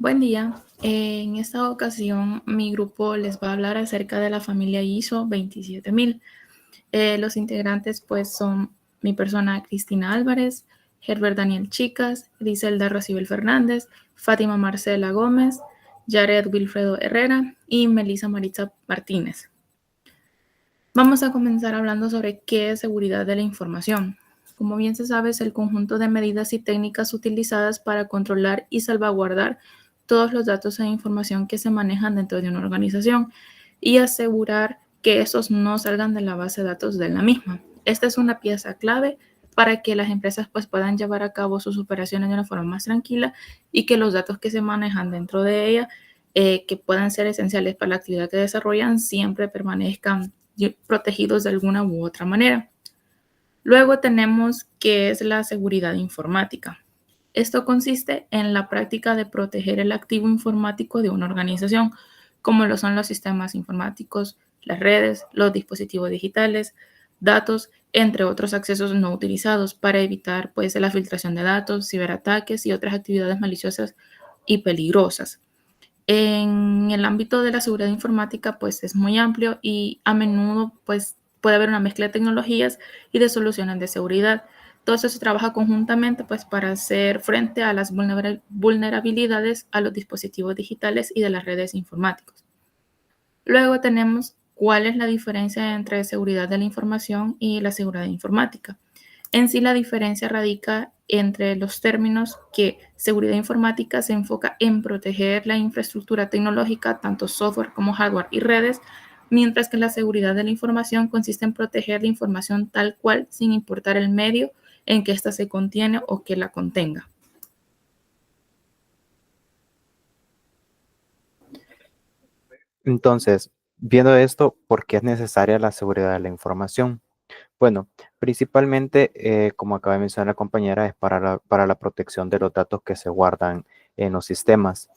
Buen día. En esta ocasión, mi grupo les va a hablar acerca de la familia ISO 27000. Los integrantes, pues, son mi persona Cristina Álvarez, Herbert Daniel Chicas, Griselda Rocibel Fernández, Fátima Marcela Gómez, Jared Wilfredo Herrera y Melissa Maritza Martínez. Vamos a comenzar hablando sobre qué es seguridad de la información. Como bien se sabe, es el conjunto de medidas y técnicas utilizadas para controlar y salvaguardar todos los datos e información que se manejan dentro de una organización y asegurar que estos no salgan de la base de datos de la misma. Esta es una pieza clave para que las empresas pues, puedan llevar a cabo sus operaciones de una forma más tranquila y que los datos que se manejan dentro de ella, que puedan ser esenciales para la actividad que desarrollan, siempre permanezcan protegidos de alguna u otra manera. Luego tenemos qué es la seguridad informática. Esto consiste en la práctica de proteger el activo informático de una organización, como lo son los sistemas informáticos, las redes, los dispositivos digitales, datos, entre otros accesos no utilizados para evitar pues, la filtración de datos, ciberataques y otras actividades maliciosas y peligrosas. En el ámbito de la seguridad informática, pues es muy amplio y a menudo pues puede haber una mezcla de tecnologías y de soluciones de seguridad. Todo eso se trabaja conjuntamente pues para hacer frente a las vulnerabilidades a los dispositivos digitales y de las redes informáticas. Luego tenemos cuál es la diferencia entre seguridad de la información y la seguridad informática. En sí, la diferencia radica entre los términos que seguridad informática se enfoca en proteger la infraestructura tecnológica, tanto software como hardware y redes, mientras que la seguridad de la información consiste en proteger la información tal cual, sin importar el medio en que ésta se contiene o que la contenga. Entonces, viendo esto, ¿por qué es necesaria la seguridad de la información? Bueno, principalmente, como acaba de mencionar la compañera, es para la protección de los datos que se guardan en los sistemas.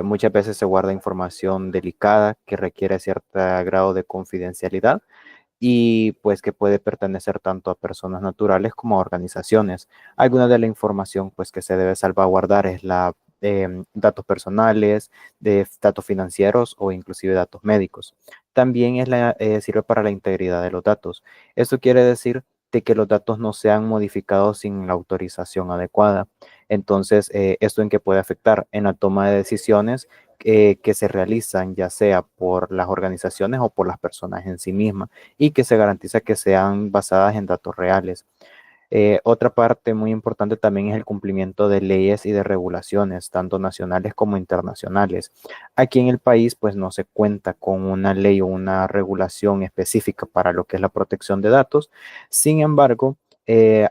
Muchas veces se guarda información delicada que requiere cierto grado de confidencialidad y pues que puede pertenecer tanto a personas naturales como a organizaciones. Alguna de la información pues que se debe salvaguardar es la datos personales, de datos financieros o inclusive datos médicos. También sirve para la integridad de los datos. Esto quiere decir de que los datos no sean modificados sin la autorización adecuada. Entonces, ¿esto en qué puede afectar? En la toma de decisiones que se realizan ya sea por las organizaciones o por las personas en sí mismas y que se garantiza que sean basadas en datos reales. Otra parte muy importante también es el cumplimiento de leyes y de regulaciones, tanto nacionales como internacionales. Aquí en el país, pues no se cuenta con una ley o una regulación específica para lo que es la protección de datos. Sin embargo,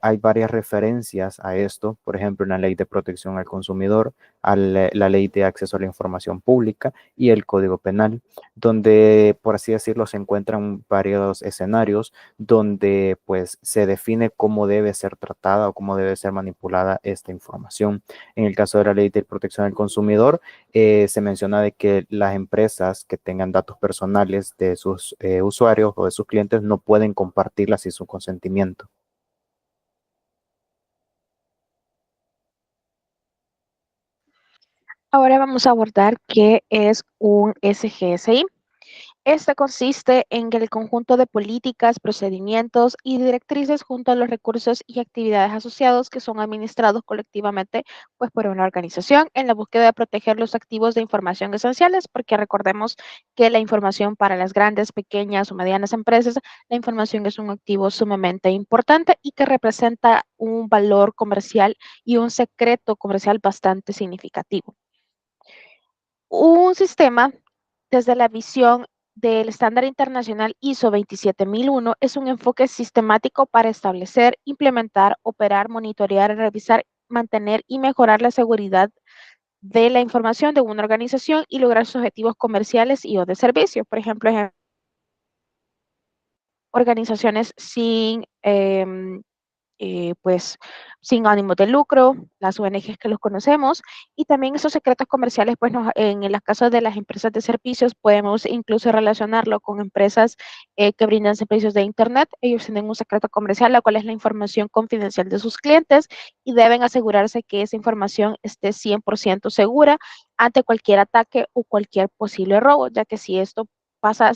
hay varias referencias a esto, por ejemplo, en la ley de protección al consumidor, la ley de acceso a la información pública y el Código Penal, donde, por así decirlo, se encuentran varios escenarios donde pues se define cómo debe ser tratada o cómo debe ser manipulada esta información. En el caso de la ley de protección del consumidor, se menciona de que las empresas que tengan datos personales de sus usuarios o de sus clientes no pueden compartirlas sin su consentimiento. Ahora vamos a abordar qué es un SGSI. Este consiste en el conjunto de políticas, procedimientos y directrices junto a los recursos y actividades asociados que son administrados colectivamente pues, por una organización en la búsqueda de proteger los activos de información esenciales, porque recordemos que la información para las grandes, pequeñas o medianas empresas, la información es un activo sumamente importante y que representa un valor comercial y un secreto comercial bastante significativo. Un sistema, desde la visión del estándar internacional ISO 27001, es un enfoque sistemático para establecer, implementar, operar, monitorear, revisar, mantener y mejorar la seguridad de la información de una organización y lograr sus objetivos comerciales y o de servicio. Por ejemplo, organizaciones sin pues sin ánimo de lucro, las ONGs que los conocemos, y también esos secretos comerciales, pues en el caso de las empresas de servicios, podemos incluso relacionarlo con empresas que brindan servicios de Internet. Ellos tienen un secreto comercial, la cual es la información confidencial de sus clientes, y deben asegurarse que esa información esté 100% segura ante cualquier ataque o cualquier posible robo, ya que si esto pasa,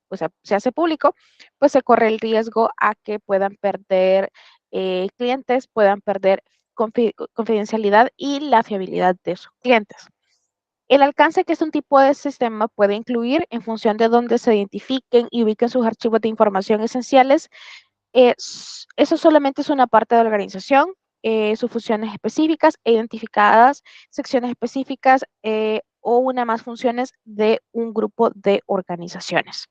pues, se hace público, pues se corre el riesgo a que puedan perder clientes, puedan perder confidencialidad y la fiabilidad de sus clientes. El alcance que es un tipo de sistema puede incluir en función de dónde se identifiquen y ubiquen sus archivos de información esenciales. Eso solamente es una parte de la organización, sus funciones específicas e identificadas secciones específicas o una más funciones de un grupo de organizaciones.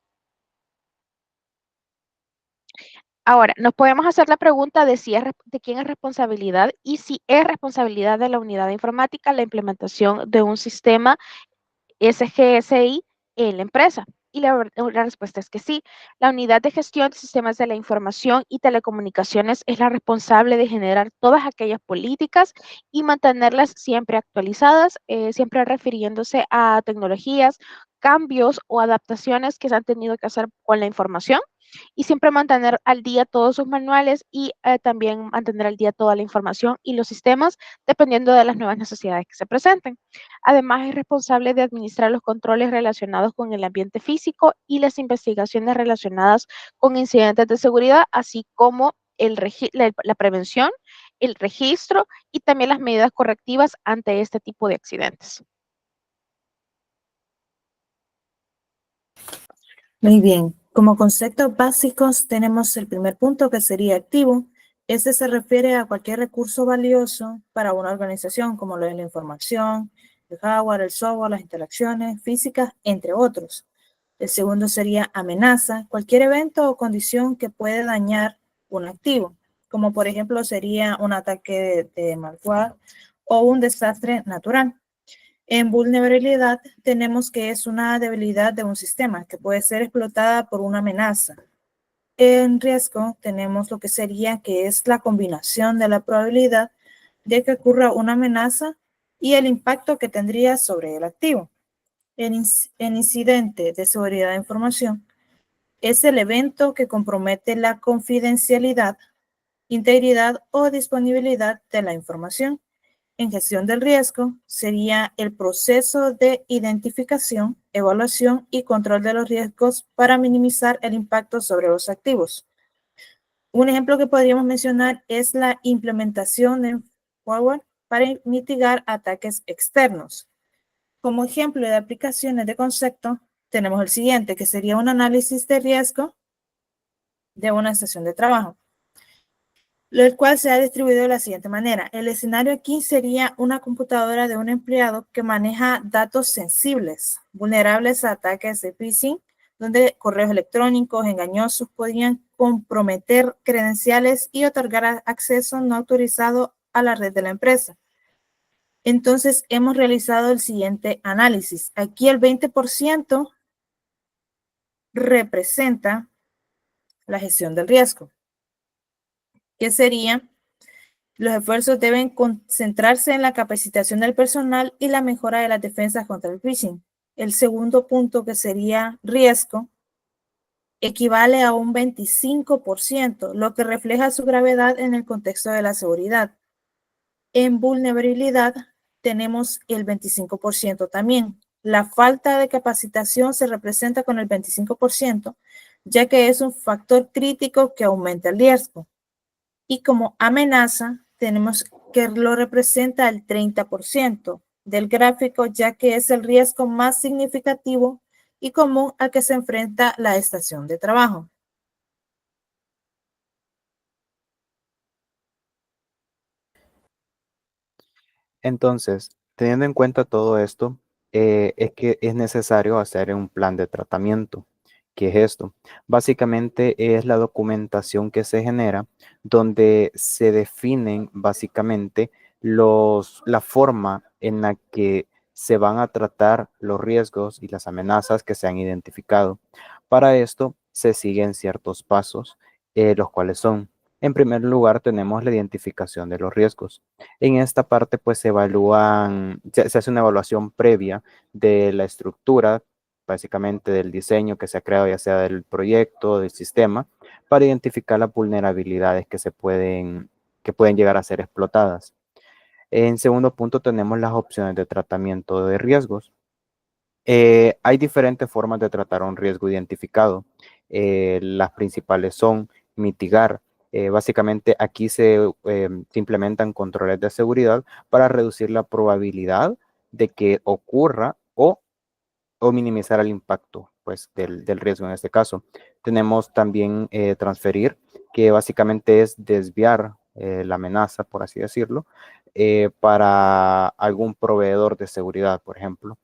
Ahora, nos podemos hacer la pregunta de si de quién es responsabilidad y si es responsabilidad de la unidad de informática la implementación de un sistema SGSI en la empresa. Y la respuesta es que sí. La unidad de gestión de sistemas de la información y telecomunicaciones es la responsable de generar todas aquellas políticas y mantenerlas siempre actualizadas, siempre refiriéndose a tecnologías, cambios o adaptaciones que se han tenido que hacer con la información, y siempre mantener al día todos sus manuales y también mantener al día toda la información y los sistemas dependiendo de las nuevas necesidades que se presenten. Además, es responsable de administrar los controles relacionados con el ambiente físico y las investigaciones relacionadas con incidentes de seguridad, así como la prevención, el registro y también las medidas correctivas ante este tipo de accidentes. Muy bien. Como conceptos básicos tenemos el primer punto que sería activo. Este se refiere a cualquier recurso valioso para una organización, como lo es la información, el hardware, el software, las interacciones físicas, entre otros. El segundo sería amenaza, cualquier evento o condición que puede dañar un activo, como por ejemplo sería un ataque de malware o un desastre natural. En vulnerabilidad tenemos que es una debilidad de un sistema que puede ser explotada por una amenaza. En riesgo tenemos lo que sería que es la combinación de la probabilidad de que ocurra una amenaza y el impacto que tendría sobre el activo. El incidente de seguridad de información es el evento que compromete la confidencialidad, integridad o disponibilidad de la información. En gestión del riesgo sería el proceso de identificación, evaluación y control de los riesgos para minimizar el impacto sobre los activos. Un ejemplo que podríamos mencionar es la implementación de firewall para mitigar ataques externos. Como ejemplo de aplicaciones de concepto, tenemos el siguiente, que sería un análisis de riesgo de una estación de trabajo, el cual se ha distribuido de la siguiente manera. El escenario aquí sería una computadora de un empleado que maneja datos sensibles, vulnerables a ataques de phishing, donde correos electrónicos engañosos podrían comprometer credenciales y otorgar acceso no autorizado a la red de la empresa. Entonces, hemos realizado el siguiente análisis. Aquí el 20% representa la gestión del riesgo, que sería: los esfuerzos deben concentrarse en la capacitación del personal y la mejora de las defensas contra el phishing. El segundo punto, que sería riesgo, equivale a un 25%, lo que refleja su gravedad en el contexto de la seguridad. En vulnerabilidad tenemos el 25% también. La falta de capacitación se representa con el 25%, ya que es un factor crítico que aumenta el riesgo. Y como amenaza tenemos que lo representa el 30% del gráfico, ya que es el riesgo más significativo y común al que se enfrenta la estación de trabajo. Entonces, teniendo en cuenta todo esto, es que es necesario hacer un plan de tratamiento. ¿Qué es esto? Básicamente es la documentación que se genera donde se definen básicamente la forma en la que se van a tratar los riesgos y las amenazas que se han identificado. Para esto se siguen ciertos pasos, los cuales son: En primer lugar, tenemos la identificación de los riesgos. En esta parte, pues, se hace una evaluación previa de la estructura, básicamente del diseño que se ha creado, ya sea del proyecto, del sistema, para identificar las vulnerabilidades que pueden llegar a ser explotadas. En segundo punto, tenemos las opciones de tratamiento de riesgos. Hay diferentes formas de tratar un riesgo identificado. Las principales son mitigar. Básicamente aquí se implementan controles de seguridad para reducir la probabilidad de que ocurra o minimizar el impacto, pues, del riesgo en este caso. Tenemos también transferir, que básicamente es desviar la amenaza, por así decirlo, para algún proveedor de seguridad, por ejemplo.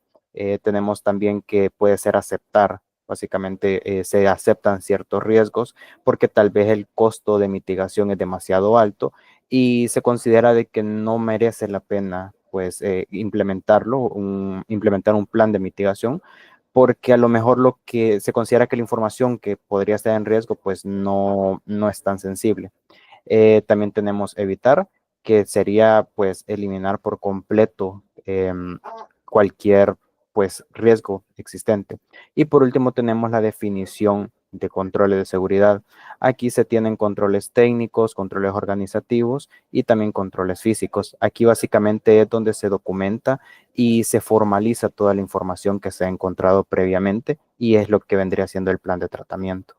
Tenemos también que puede ser aceptar. Básicamente se aceptan ciertos riesgos porque tal vez el costo de mitigación es demasiado alto y se considera de que no merece la pena, pues, implementar un plan de mitigación, porque a lo mejor lo que se considera que la información que podría estar en riesgo, pues no es tan sensible. También tenemos evitar, que sería, pues, eliminar por completo cualquier, pues, riesgo existente. Y por último tenemos la definición de controles de seguridad. Aquí se tienen controles técnicos, controles organizativos y también controles físicos. Aquí básicamente es donde se documenta y se formaliza toda la información que se ha encontrado previamente y es lo que vendría siendo el plan de tratamiento.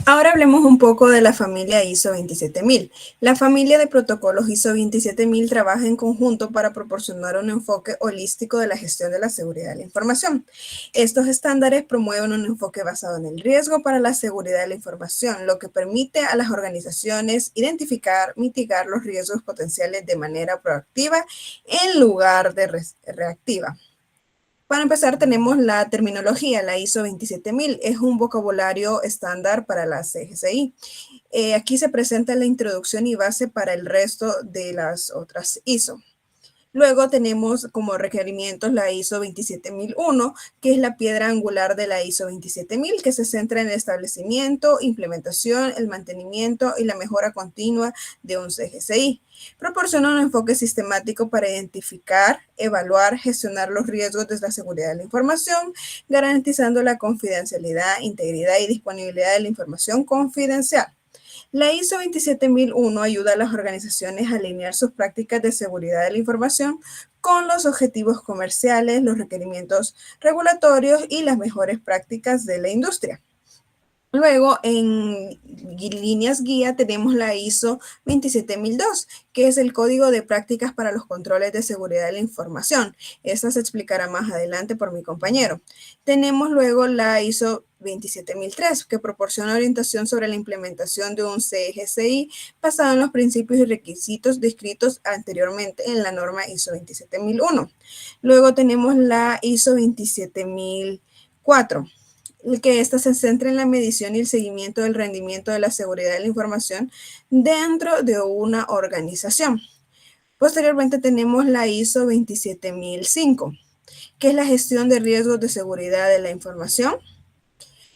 Ahora hablemos un poco de la familia ISO 27000. La familia de protocolos ISO 27000 trabaja en conjunto para proporcionar un enfoque holístico de la gestión de la seguridad de la información. Estos estándares promueven un enfoque basado en el riesgo para la seguridad de la información, lo que permite a las organizaciones identificar, mitigar los riesgos potenciales de manera proactiva en lugar de reactiva. Para empezar, tenemos la terminología. La ISO 27000 es un vocabulario estándar para la CGCI. Aquí se presenta la introducción y base para el resto de las otras ISO. Luego tenemos como requerimientos la ISO 27001, que es la piedra angular de la ISO 27000, que se centra en el establecimiento, implementación, el mantenimiento y la mejora continua de un CGCI. Proporciona un enfoque sistemático para identificar, evaluar, gestionar los riesgos de la seguridad de la información, garantizando la confidencialidad, integridad y disponibilidad de la información confidencial. La ISO 27001 ayuda a las organizaciones a alinear sus prácticas de seguridad de la información con los objetivos comerciales, los requerimientos regulatorios y las mejores prácticas de la industria. Luego, en líneas guía tenemos la ISO 27002, que es el código de prácticas para los controles de seguridad de la información. Esta se explicará más adelante por mi compañero. Tenemos luego la ISO 27003, que proporciona orientación sobre la implementación de un CGCI basado en los principios y requisitos descritos anteriormente en la norma ISO 27001. Luego tenemos la ISO 27004, que esta se centra en la medición y el seguimiento del rendimiento de la seguridad de la información dentro de una organización. Posteriormente tenemos la ISO 27005, que es la gestión de riesgos de seguridad de la información.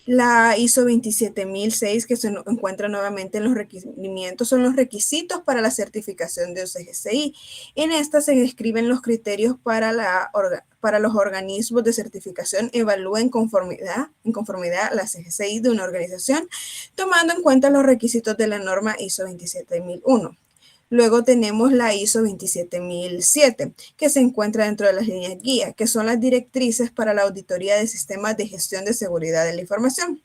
La ISO 27006, que se encuentra nuevamente en los requerimientos, son los requisitos para la certificación de CGCI. En esta se describen los criterios para los organismos de certificación evalúen en conformidad a la CGCI de una organización, tomando en cuenta los requisitos de la norma ISO 27001. Luego tenemos la ISO 27007, que se encuentra dentro de las líneas guía, que son las directrices para la auditoría de sistemas de gestión de seguridad de la información.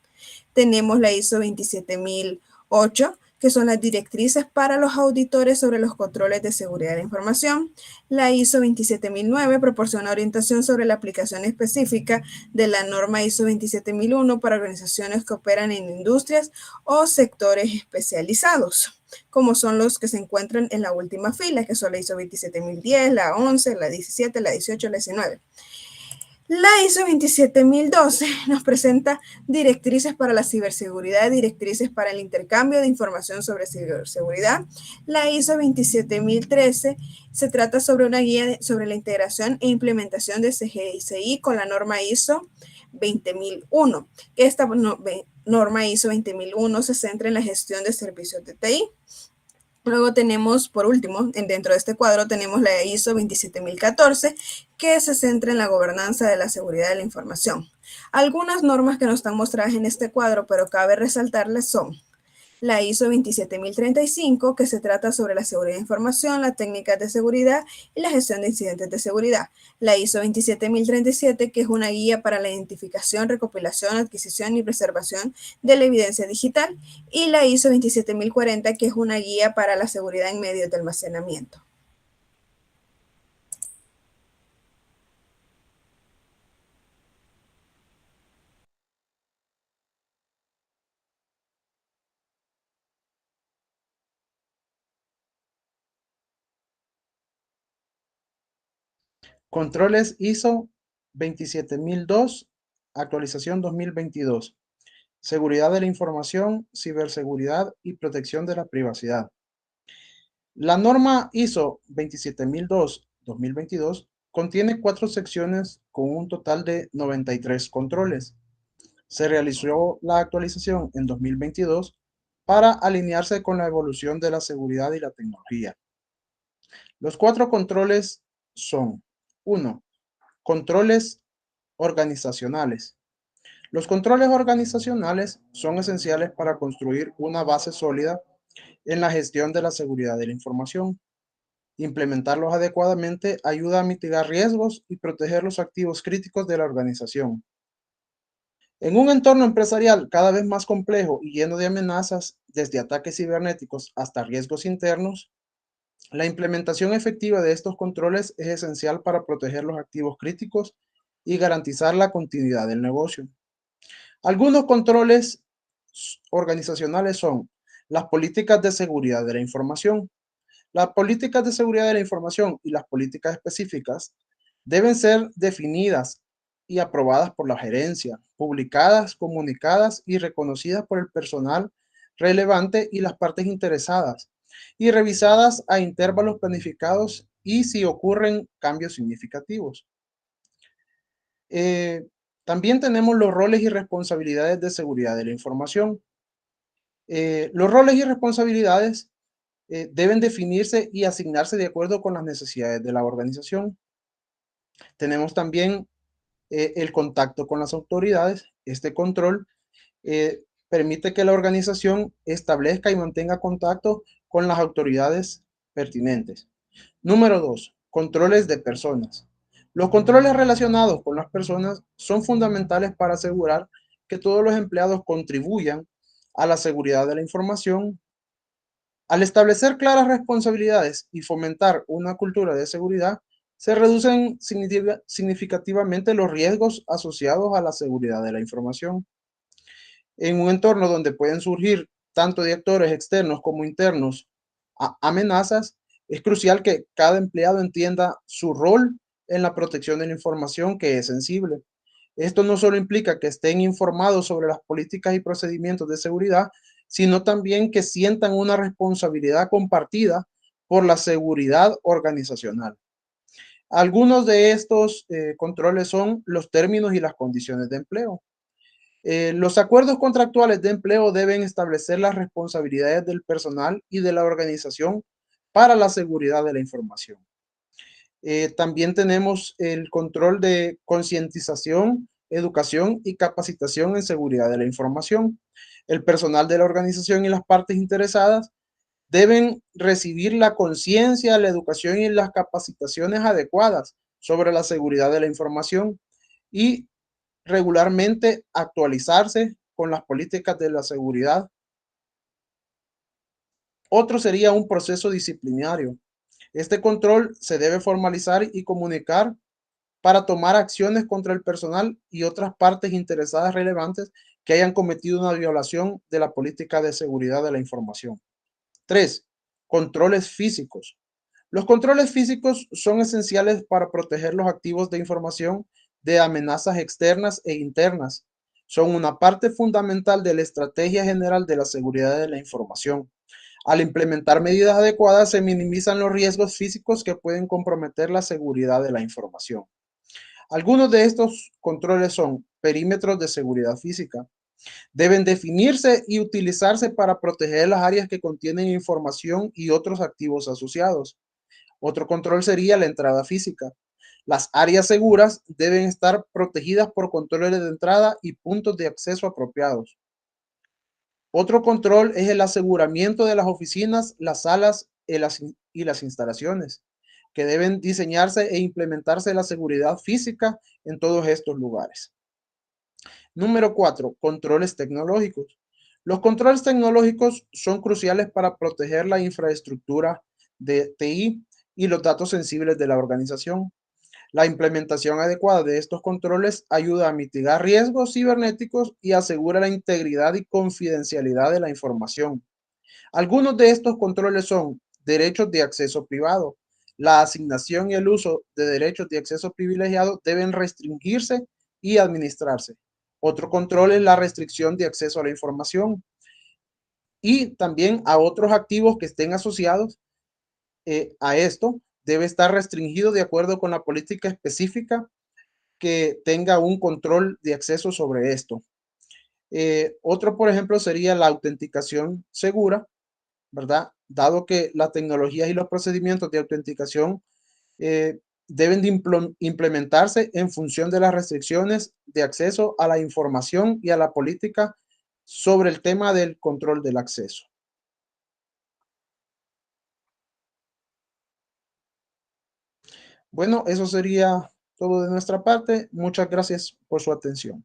Tenemos la ISO 27008, que son las directrices para los auditores sobre los controles de seguridad de la información. La ISO 27009 proporciona orientación sobre la aplicación específica de la norma ISO 27001 para organizaciones que operan en industrias o sectores especializados, como son los que se encuentran en la última fila, que son la ISO 27010, la 11, la 17, la 18, la 19. La ISO 27012 nos presenta directrices para la ciberseguridad, directrices para el intercambio de información sobre ciberseguridad. La ISO 27013 se trata sobre una guía sobre la integración e implementación de CGCI con la norma ISO 20001, que esta norma ISO 20001 se centra en la gestión de servicios de TI. Luego tenemos, por último, dentro de este cuadro tenemos la ISO 27014, que se centra en la gobernanza de la seguridad de la información. Algunas normas que no están mostradas en este cuadro, pero cabe resaltarles son la ISO 27035, que se trata sobre la seguridad de información, las técnicas de seguridad y la gestión de incidentes de seguridad. La ISO 27037, que es una guía para la identificación, recopilación, adquisición y preservación de la evidencia digital. Y la ISO 27040, que es una guía para la seguridad en medios de almacenamiento. Controles ISO 27002, actualización 2022. Seguridad de la información, ciberseguridad y protección de la privacidad. La norma ISO 27002-2022 contiene 4 secciones con un total de 93 controles. Se realizó la actualización en 2022 para alinearse con la evolución de la seguridad y la tecnología. Los 4 controles son: 1. Controles organizacionales. Los controles organizacionales son esenciales para construir una base sólida en la gestión de la seguridad de la información. Implementarlos adecuadamente ayuda a mitigar riesgos y proteger los activos críticos de la organización. En un entorno empresarial cada vez más complejo y lleno de amenazas, desde ataques cibernéticos hasta riesgos internos, la implementación efectiva de estos controles es esencial para proteger los activos críticos y garantizar la continuidad del negocio. Algunos controles organizacionales son las políticas de seguridad de la información. Las políticas de seguridad de la información y las políticas específicas deben ser definidas y aprobadas por la gerencia, publicadas, comunicadas y reconocidas por el personal relevante y las partes interesadas, y revisadas a intervalos planificados y si ocurren cambios significativos. También tenemos los roles y responsabilidades de seguridad de la información. Los roles y responsabilidades deben definirse y asignarse de acuerdo con las necesidades de la organización. Tenemos también el contacto con las autoridades. Este control permite que la organización establezca y mantenga contacto con las autoridades pertinentes. Número 2. Controles de personas. Los controles relacionados con las personas son fundamentales para asegurar que todos los empleados contribuyan a la seguridad de la información. Al establecer claras responsabilidades y fomentar una cultura de seguridad, se reducen significativamente los riesgos asociados a la seguridad de la información. En un entorno donde pueden surgir tanto de actores externos como internos amenazas, es crucial que cada empleado entienda su rol en la protección de la información que es sensible. Esto no solo implica que estén informados sobre las políticas y procedimientos de seguridad, sino también que sientan una responsabilidad compartida por la seguridad organizacional. Algunos de estos controles son los términos y las condiciones de empleo. Los acuerdos contractuales de empleo deben establecer las responsabilidades del personal y de la organización para la seguridad de la información. También tenemos el control de concientización, educación y capacitación en seguridad de la información. El personal de la organización y las partes interesadas deben recibir la conciencia, la educación y las capacitaciones adecuadas sobre la seguridad de la información y regularmente actualizarse con las políticas de la seguridad. Otro sería un proceso disciplinario. Este control se debe formalizar y comunicar para tomar acciones contra el personal y otras partes interesadas relevantes que hayan cometido una violación de la política de seguridad de la información. 3. Controles físicos. Los controles físicos son esenciales para proteger los activos de información de amenazas externas e internas. Son una parte fundamental de la estrategia general de la seguridad de la información. Al implementar medidas adecuadas, se minimizan los riesgos físicos que pueden comprometer la seguridad de la información. Algunos de estos controles son perímetros de seguridad física. Deben definirse y utilizarse para proteger las áreas que contienen información y otros activos asociados. Otro control sería la entrada física. Las áreas seguras deben estar protegidas por controles de entrada y puntos de acceso apropiados. Otro control es el aseguramiento de las oficinas, las salas y las instalaciones, que deben diseñarse e implementarse la seguridad física en todos estos lugares. Número 4, controles tecnológicos. Los controles tecnológicos son cruciales para proteger la infraestructura de TI y los datos sensibles de la organización. La implementación adecuada de estos controles ayuda a mitigar riesgos cibernéticos y asegura la integridad y confidencialidad de la información. Algunos de estos controles son derechos de acceso privado. La asignación y el uso de derechos de acceso privilegiado deben restringirse y administrarse. Otro control es la restricción de acceso a la información y también a otros activos que estén asociados a esto. Debe estar restringido de acuerdo con la política específica que tenga un control de acceso sobre esto. Otro, por ejemplo, sería la autenticación segura, ¿verdad? Dado que las tecnologías y los procedimientos de autenticación deben de implementarse en función de las restricciones de acceso a la información y a la política sobre el tema del control del acceso. Bueno, eso sería todo de nuestra parte. Muchas gracias por su atención.